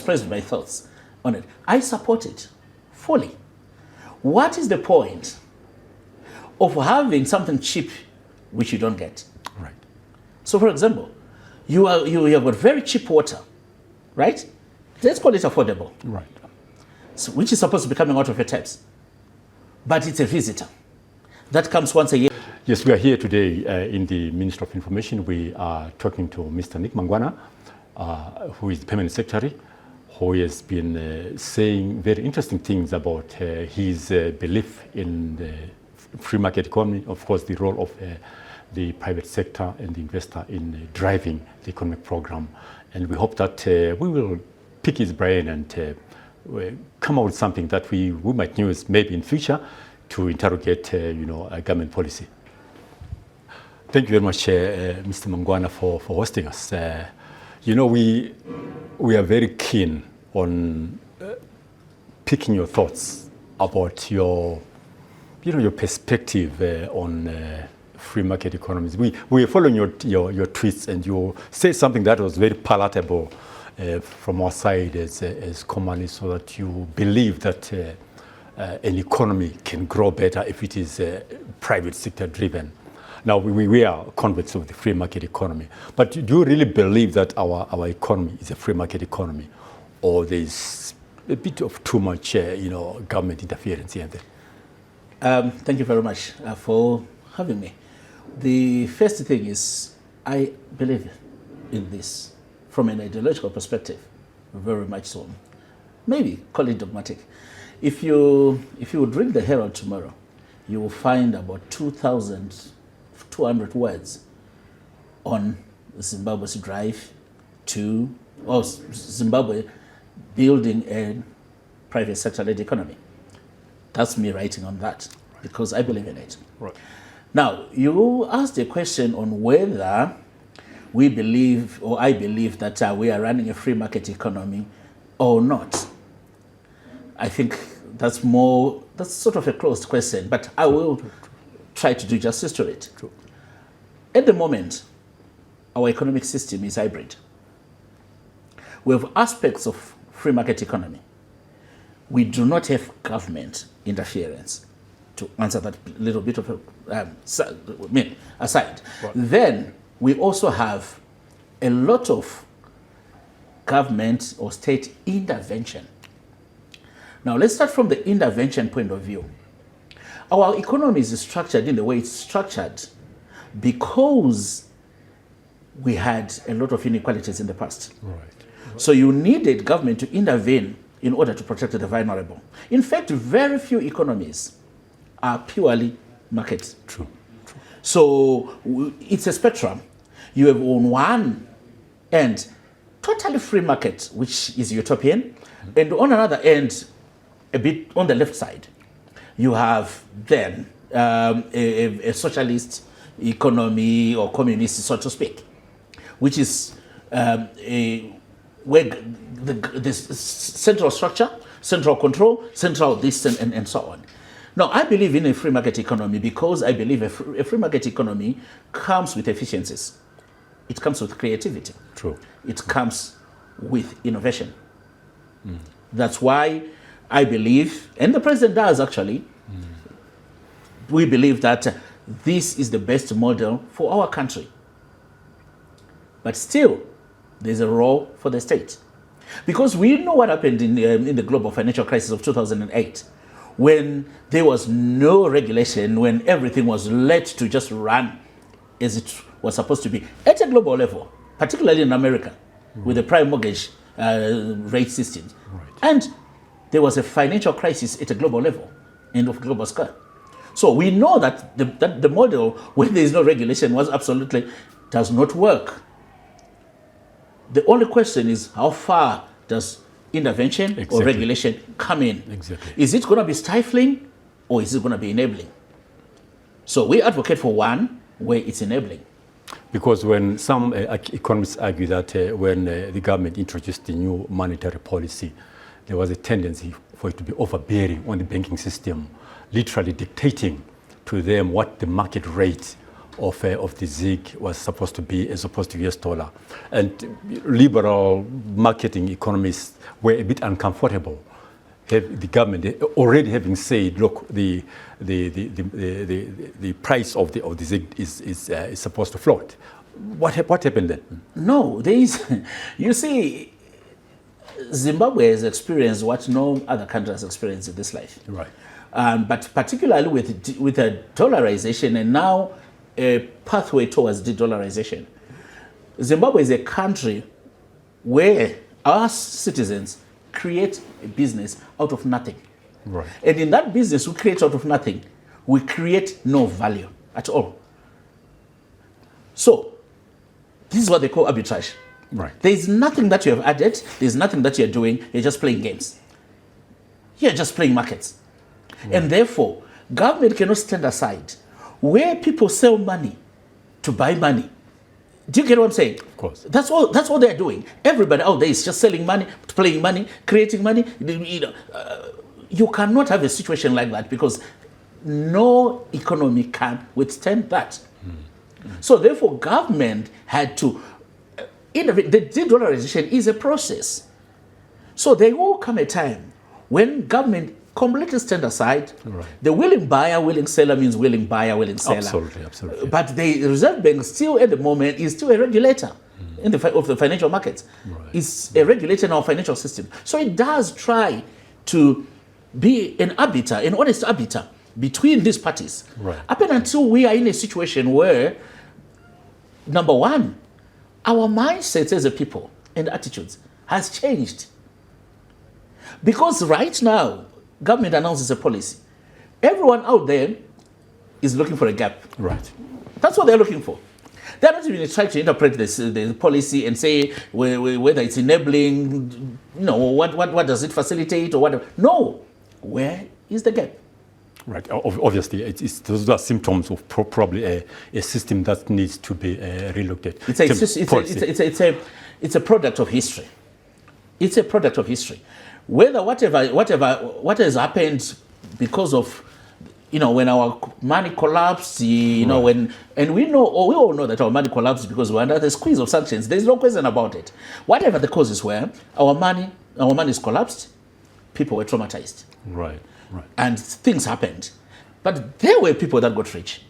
expressed my thoughts on it. I support it fully. What is the point of having something cheap which you don't get? Right. So, for example, you have got very cheap water, right? Let's call it affordable. Right. So, which is supposed to be coming out of your taps. But it's a visitor that comes once a year. Yes, we are here today in the Ministry of Information. We are talking to Mr. Nick Mangwana, who is the Permanent Secretary, who has been saying very interesting things about his belief in the free market economy, of course, the role of the private sector and the investor in driving the economic program. And we hope that we will pick his brain and come out with something that we might use maybe in future to interrogate, a government policy. Thank you very much, Mr. Mangwana, for hosting us. We are very keen on picking your thoughts about your perspective on free market economies. We are following your tweets, and you say something that was very palatable from our side as commonalists, so that you believe that an economy can grow better if it is private sector driven. Now, we are converts of the free market economy, but do you really believe that our economy is a free market economy, or there's a bit of too much government interference here and there? Thank you very much for having me. The first thing is, I believe in this from an ideological perspective, very much so. Maybe call it dogmatic. If you would read the Herald tomorrow, you will find about 2,200 words on Zimbabwe's drive to, or Zimbabwe building a private sector-led economy. That's me writing on that, because I believe in it. Right. Now, you asked a question on whether we believe, or I believe, that we are running a free market economy or not. I think that's sort of a closed question, but I will try to do justice to it. True. At the moment, our economic system is hybrid. We have aspects of free market economy. We do not have government interference, to answer that little bit of aside. Right. Then we also have a lot of government or state intervention. Now, let's start from the intervention point of view. Our economy is structured in the way it's structured because we had a lot of inequalities in the past. Right. So you needed government to intervene in order to protect the vulnerable. In fact, very few economies are purely market. True. So it's a spectrum. You have on one end totally free market, which is utopian, and on another end, a bit on the left side, you have then a socialist economy or communist, so to speak, which is where the central structure, central control, central this and so on. Now, I believe in a free market economy because I believe a free market economy comes with efficiencies. It comes with creativity. True. It comes with innovation. That's why I believe, and the president does actually, we believe that this is the best model for our country. But still, there's a role for the state. Because we know what happened in the global financial crisis of 2008, when there was no regulation, when everything was let to just run as it was supposed to be at a global level, particularly in America, with the prime mortgage rate system. Right. And there was a financial crisis at a global level and of global scale. So we know that the model where there is no regulation does not work. The only question is, how far does intervention or regulation come in? Exactly. Is it going to be stifling or is it going to be enabling? So we advocate for one where it's enabling. Because when some economists argue that when the government introduced the new monetary policy, there was a tendency for it to be overbearing on the banking system, literally dictating to them what the market rate of the ZiG was supposed to be as opposed to US dollar. And liberal marketing economists were a bit uncomfortable. The government already having said, look, the price of the ZiG is supposed to float. What happened then? No, there is, you see, Zimbabwe has experienced what no other country has experienced in this life. Right. But particularly with a dollarization and now a pathway towards de-dollarization. Zimbabwe is a country where our citizens create a business out of nothing. Right. And in that business we create out of nothing, we create no value at all. So, this is what they call arbitrage. Right. There is nothing that you have added, there's nothing that you're doing, you're just playing games. You're just playing markets. Right. And therefore, government cannot stand aside where people sell money to buy money. Do you get what I'm saying? Of course. That's all they're doing. Everybody out there is just selling money, playing money, creating money. You cannot have a situation like that because no economy can withstand that. So therefore, government had to innovate. The de-dollarization is a process. So there will come a time when government completely stand aside. Right. The willing buyer, willing seller means willing buyer, willing seller. Absolutely, absolutely. But the Reserve Bank still at the moment is still a regulator of the financial markets. Right. It's a regulator in our financial system. So it does try to be an arbiter, an honest arbiter between these parties. Right. Up and until we are in a situation where, number one, our mindsets as a people and attitudes has changed. Because right now, government announces a policy. Everyone out there is looking for a gap. Right. That's what they're looking for. They're not even trying to interpret the policy and say whether it's enabling, what does it facilitate or whatever. No. Where is the gap? Right. Obviously, those are symptoms of probably a system that needs to be relooked at. It's a product of history. It's a product of history. Whether what has happened because of, when our money collapsed, right. We all know that our money collapsed because we're under the squeeze of sanctions. There's no question about it. Whatever the causes were, our money is collapsed. People were traumatized. Right. Right. And things happened. But there were people that got rich.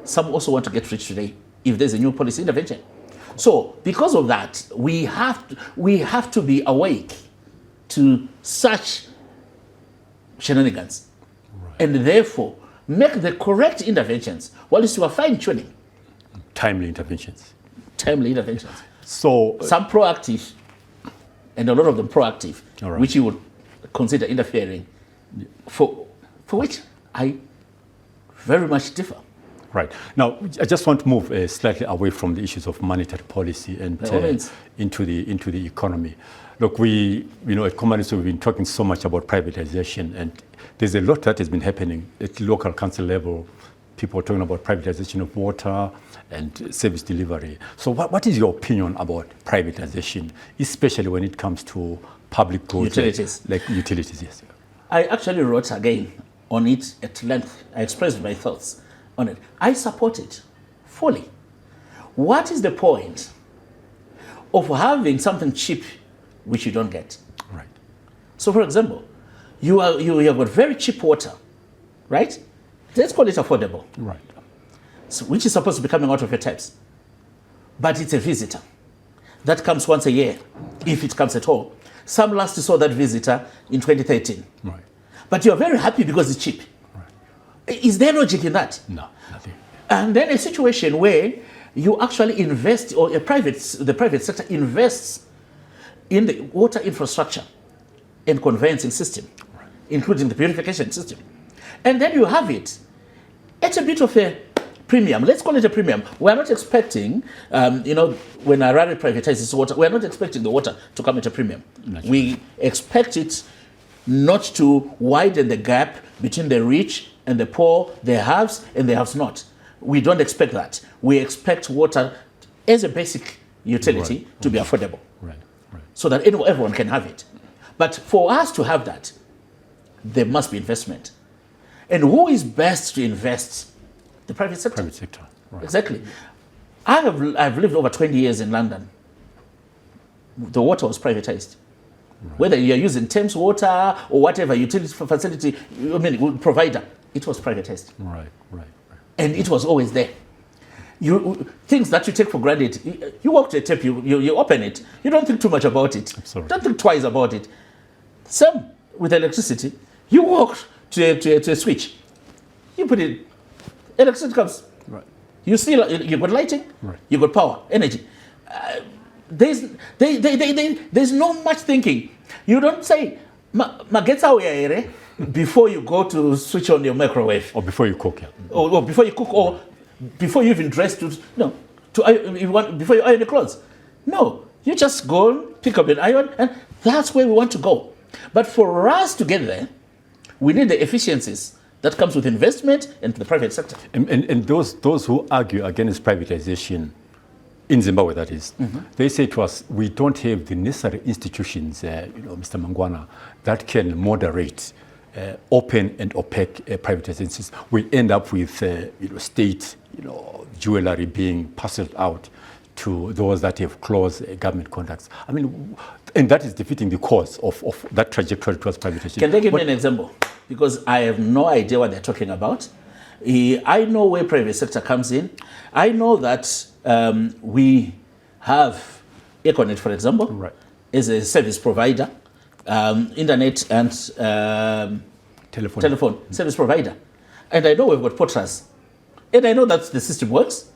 Some also want to get rich today if there's a new policy intervention. So because of that, we have to be awake to such shenanigans. Right. And therefore make the correct interventions while you are fine-tuning. Timely interventions. So some proactive and a lot of them proactive, right. Which you would consider interfering, for which I very much differ. Right. Now, I just want to move slightly away from the issues of monetary policy and into the economy. Look, at Commonwealth, we've been talking so much about privatization, and there's a lot that has been happening at local council level. People are talking about privatization of water and service delivery. So what is your opinion about privatization, especially when it comes to public goods? Like utilities, yes. I actually wrote again on it at length. I expressed my thoughts on it. I support it fully. What is the point of having something cheap which you don't get? Right. So, for example, you have got very cheap water, right? Let's call it affordable. Right. So, which is supposed to be coming out of your taps. But it's a visitor that comes once a year, if it comes at all. Some last saw that visitor in 2013. Right. But you're very happy because it's cheap. Right. Is there logic in that? No, nothing. And then a situation where you actually invest, or the private sector invests in the water infrastructure and conveyance system, right. Including the purification system. And then you have it at a bit of a premium. Let's call it a premium. We're not expecting, when Harare privatizes water, we're not expecting the water to come at a premium. Naturally. We expect it not to widen the gap between the rich and the poor, the haves and the haves not. We don't expect that. We expect water as a basic utility to be affordable. Right. Right. So that everyone can have it. But for us to have that, there must be investment. And who is best to invest? The private sector. Private sector. Exactly. I've lived over 20 years in London. The water was privatized. Whether you're using Thames Water or whatever utility facility, provider, it was privatized. Right. And it was always there. Things that you take for granted, you walk to a tap, you open it, you don't think too much about it. Absolutely. Don't think twice about it. Same with electricity. You walk to a switch, you put it, electricity comes. Right. You got lighting, right. You got power, energy. There's no much thinking. You don't say, before you go to switch on your microwave. Or before you cook. Yeah. Or before you cook, or before you even dress before you iron your clothes. No, you just go, pick up an iron, and that's where we want to go. But for us to get there, we need the efficiencies that comes with investment into the private sector. And those who argue against privatization, in Zimbabwe that is, they say to us, we don't have the necessary institutions, Mr. Mangwana, that can moderate open and opaque privatizations. We end up with state jewelry being parceled out to those that have closed government contracts. I mean, and that is defeating the cause of that trajectory towards privatization. Can they give me an example? Because I have no idea what they're talking about. I know where private sector comes in. I know that we have Econet, for example, right. as a service provider, internet and telephone service provider. And I know we've got Potras. And I know that the system works.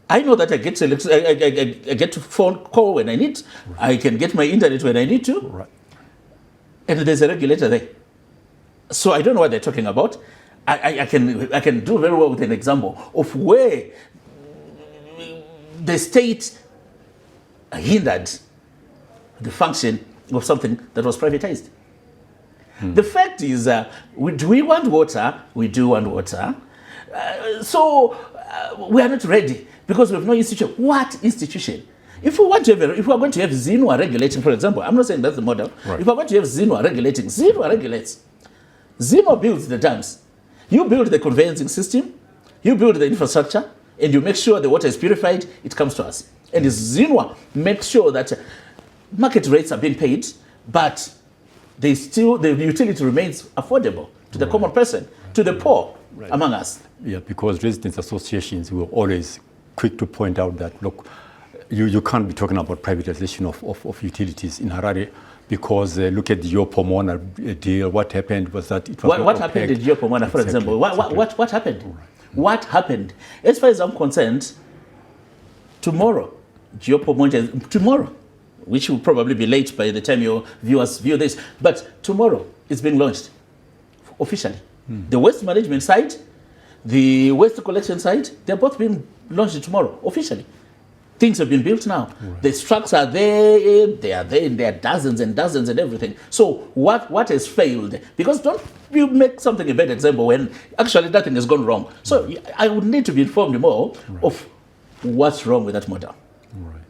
I know that I get to phone call when I need. Right. I can get my internet when I need to. Right. And there's a regulator there. So I don't know what they're talking about. I can do very well with an example of where the state hindered the function of something that was privatized. The fact is, do we want water? We do want water. So we are not ready because we have no institution. What institution? If we are going to have Zinwa regulating, for example, I'm not saying that's the model. Right. If we're going to have Zinwa regulating, Zinwa regulates. Zinwa builds the dams. You build the conveyancing system, you build the infrastructure, and you make sure the water is purified, it comes to us. And Zinwa makes sure that market rates are being paid, but the utility remains affordable to the common person, to the poor among us. Yeah, because residents' associations were always quick to point out that, look, you can't be talking about privatization of utilities in Harare because look at the Yopomona deal. What happened was that it was what happened at Yopomona, for example? What happened? Right. What happened? As far as I'm concerned, tomorrow, which will probably be late by the time your viewers view this, but tomorrow it's being launched officially. The waste management side, the waste collection side, they're both being launched tomorrow officially. Things have been built now. Right. The trucks are there, and there are dozens and dozens and everything. So what has failed? Because don't you make something a bad example when actually nothing has gone wrong. So I would need to be informed more of what's wrong with that model. Right.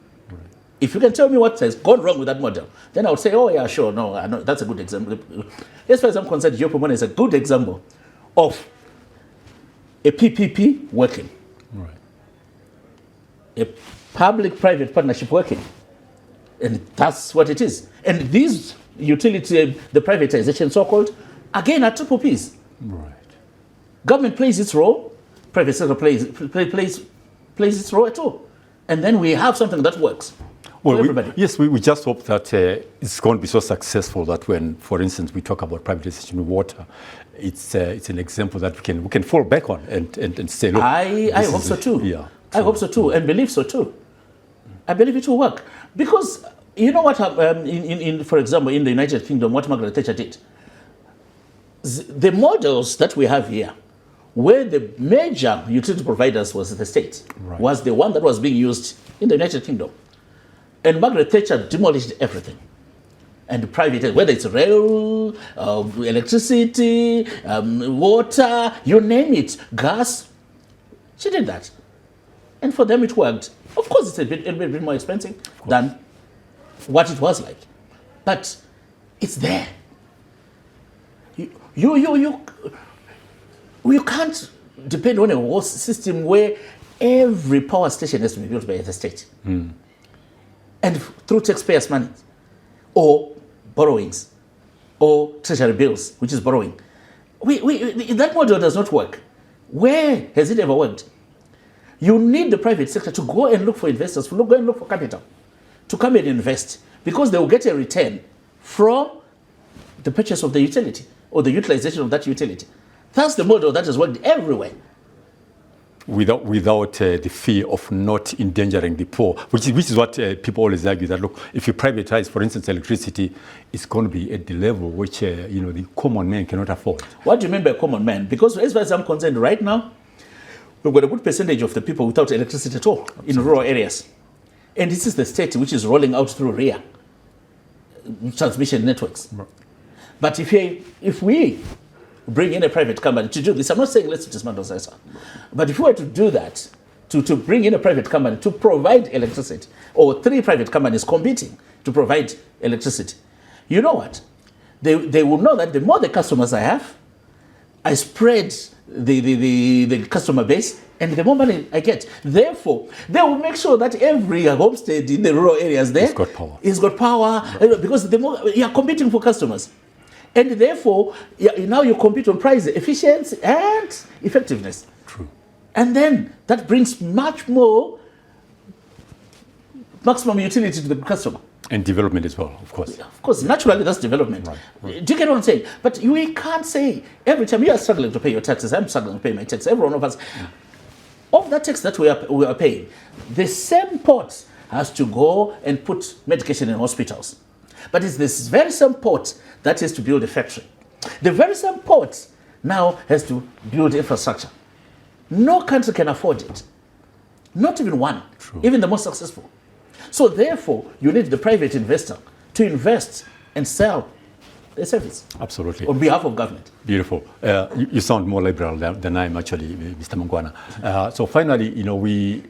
If you can tell me what has gone wrong with that model, then I would say, oh yeah, sure, no, I know, that's a good example. As far as I'm concerned, Yopomona is a good example of a PPP working. Right. A public-private partnership working. And that's what it is. And these utility, the privatization so-called, again are triple Ps. Right. Government plays its role, private sector plays its role too. And then we have something that works. Well, for everybody. we just hope that it's going to be so successful that when, for instance, we talk about privatization of water, it's an example that we can fall back on and say, look. I hope so too. Yeah. I hope so too, and believe so too. I believe it will work. Because you know what, for example, in the United Kingdom, what Margaret Thatcher did? The models that we have here, where the major utility providers was the state, was the one that was being used in the United Kingdom. And Margaret Thatcher demolished everything. And private, whether it's rail, electricity, water, you name it, gas, she did that. And for them it worked. Of course, it's a bit more expensive than what it was like. But it's there. You can't depend on a whole system where every power station has to be built by the state. And through taxpayers' money, or borrowings, or treasury bills, which is borrowing. That model does not work. Where has it ever worked? You need the private sector to go and look for investors, to go and look for capital, to come and invest, because they will get a return from the purchase of the utility or the utilization of that utility. That's the model that has worked everywhere. Without the fear of not endangering the poor, which is what people always argue, that look, if you privatize, for instance, electricity, it's going to be at the level which the common man cannot afford. What do you mean by common man? Because as far as I'm concerned, right now, we've got a good percentage of the people without electricity at all. Absolutely. In rural areas. And this is the state which is rolling out through RIA, transmission networks. Right. But if we bring in a private company to do this, I'm not saying let's dismantle Zesa, but if we were to do that, to bring in a private company to provide electricity, or 3 private companies competing to provide electricity, you know what? They will know that the more the customers I have, I spread the customer base, and the more money I get. Therefore, they will make sure that every homestead in the rural areas there has got power, because the more you are competing for customers. And therefore, now you compete on price, efficiency, and effectiveness. True. And then that brings much more maximum utility to the customer. And development as well, of course. Of course, naturally that's development. Right. Do you get what I'm saying? But we can't say every time you are struggling to pay your taxes, I'm struggling to pay my tax, every one of us. Of that tax that we are paying, the same pot has to go and put medication in hospitals. But it's this very same port that has to build a factory. The very same port now has to build infrastructure. No country can afford it. Not even one. True. Even the most successful. So therefore, you need the private investor to invest and sell the service. Absolutely. On behalf of government. Beautiful. You sound more liberal than I am, actually, Mr. Mangwana. So finally,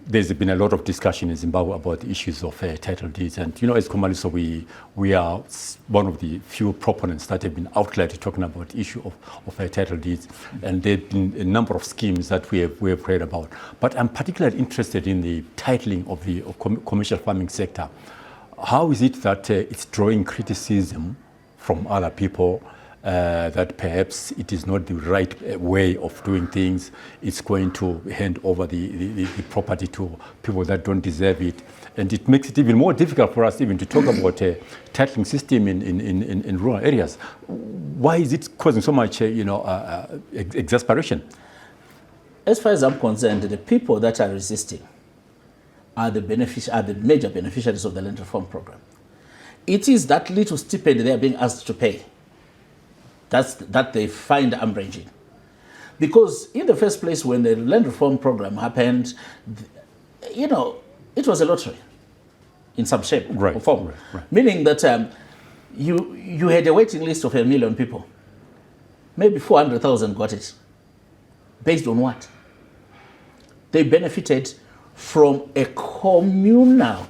there's been a lot of discussion in Zimbabwe about the issues of title deeds. And, as Komaliso, we are one of the few proponents that have been out loud talking about the issue of title deeds. And there have been a number of schemes that we have read about. But I'm particularly interested in the titling of the commercial farming sector. How is it that it's drawing criticism from other people, that perhaps it is not the right way of doing things? It's going to hand over the property to people that don't deserve it. And it makes it even more difficult for us even to talk about a titling system in rural areas. Why is it causing so much exasperation? As far as I'm concerned, the people that are resisting are the major beneficiaries of the land reform program. It is that little stipend they are being asked to pay that they find umbrage in. Because in the first place, when the land reform program happened, it was a lottery in some shape or form. Right. Meaning that you had a waiting list of 1 million people. Maybe 400,000 got it. Based on what? They benefited from a communal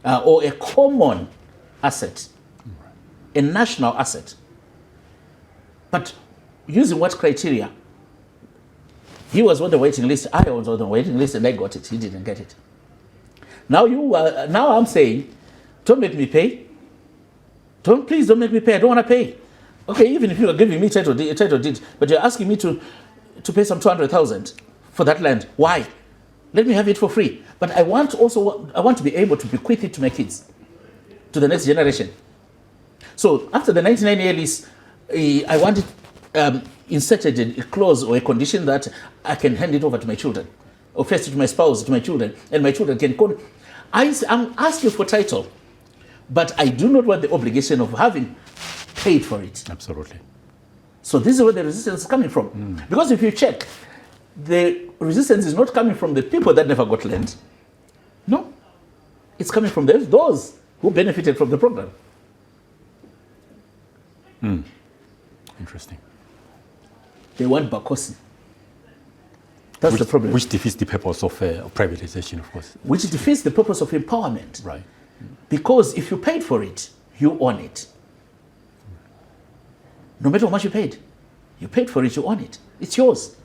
or a common asset, a national asset. But using what criteria? He was on the waiting list, I was on the waiting list, and I got it. He didn't get it. Now I'm saying, don't make me pay. Please don't make me pay. I don't want to pay. Okay, even if you are giving me title deed, but you're asking me to pay some 200,000 for that land. Why? Let me have it for free. But I want to be able to bequeath it to my kids, to the next generation. So after the 1998 lease, I wanted inserted a clause or a condition that I can hand it over to my children, or first to my spouse, to my children, and my children can call. I'm asking for title, but I do not want the obligation of having paid for it. Absolutely. So this is where the resistance is coming from. Because if you check, the resistance is not coming from the people that never got land. No. It's coming from those who benefited from the program. Interesting. They want Bakosi. That's the problem. Which defeats the purpose of privatization, of course. Which defeats the purpose of empowerment. Right. Because if you paid for it, you own it. No matter how much you paid for it, you own it. It's yours.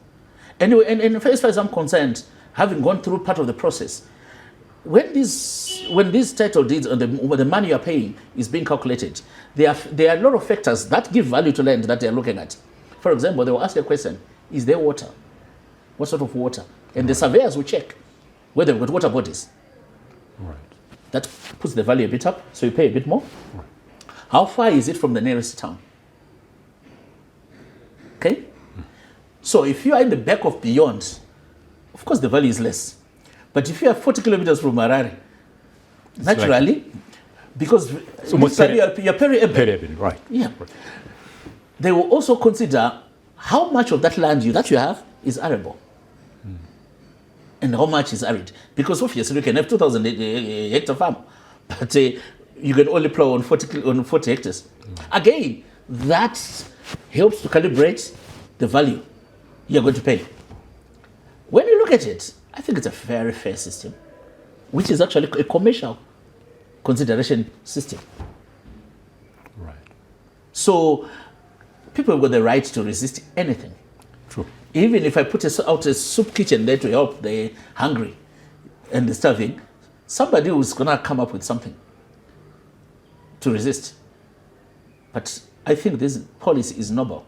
Anyway, and as far as I'm concerned, having gone through part of the process, when these title deeds and the money you are paying is being calculated, there are a lot of factors that give value to land that they are looking at. For example, they will ask a question: is there water? What sort of water? And the surveyors will check whether they've got water bodies. Right. That puts the value a bit up, so you pay a bit more. Right. How far is it from the nearest town? Okay? So if you are in the back of beyond, of course the value is less. But if you are 40 kilometers from Harare, naturally, because So most you're peri-urban. Peri-urban, right. Yeah. They will also consider how much of that land that you have is arable. And how much is arid. Because obviously you can have 2,000 hectare farm, but you can only plow on 40 hectares. Again, that helps to calibrate the value you're going to pay. When you look at it, I think it's a very fair system, which is actually a commercial consideration system. Right. So people have got the right to resist anything. True. Even if I put out a soup kitchen there to help the hungry and the starving, somebody who's going to come up with something to resist. But I think this policy is noble.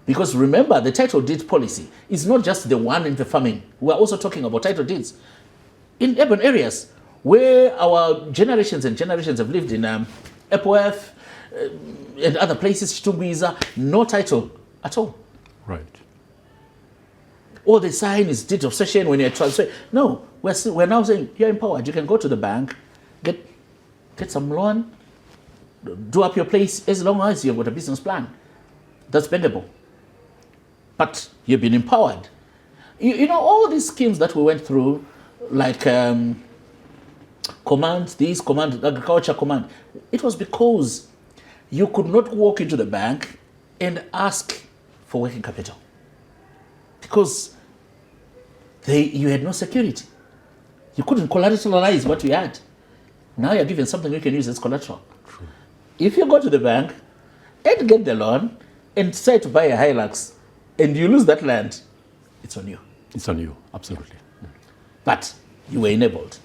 Because remember, the title deed policy is not just the one in the farming. We're also talking about title deeds in urban areas where our generations and generations have lived in Epworth and other places, Chitumbiza, no title at all. Right. All they sign is deed of cession when you're transferred. No, we're now saying you're empowered. You can go to the bank, get some loan, do up your place as long as you've got a business plan. That's bendable. But you've been empowered. You know, all these schemes that we went through, like agriculture command, it was because you could not walk into the bank and ask for working capital. Because you had no security. You couldn't collateralize what you had. Now you're given something you can use as collateral. True. If you go to the bank and get the loan and decide to buy a Hilux and you lose that land, it's on you. It's on you, absolutely. But you were enabled.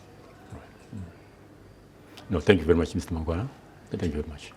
No, thank you very much, Mr. Mangwana. Thank you very much.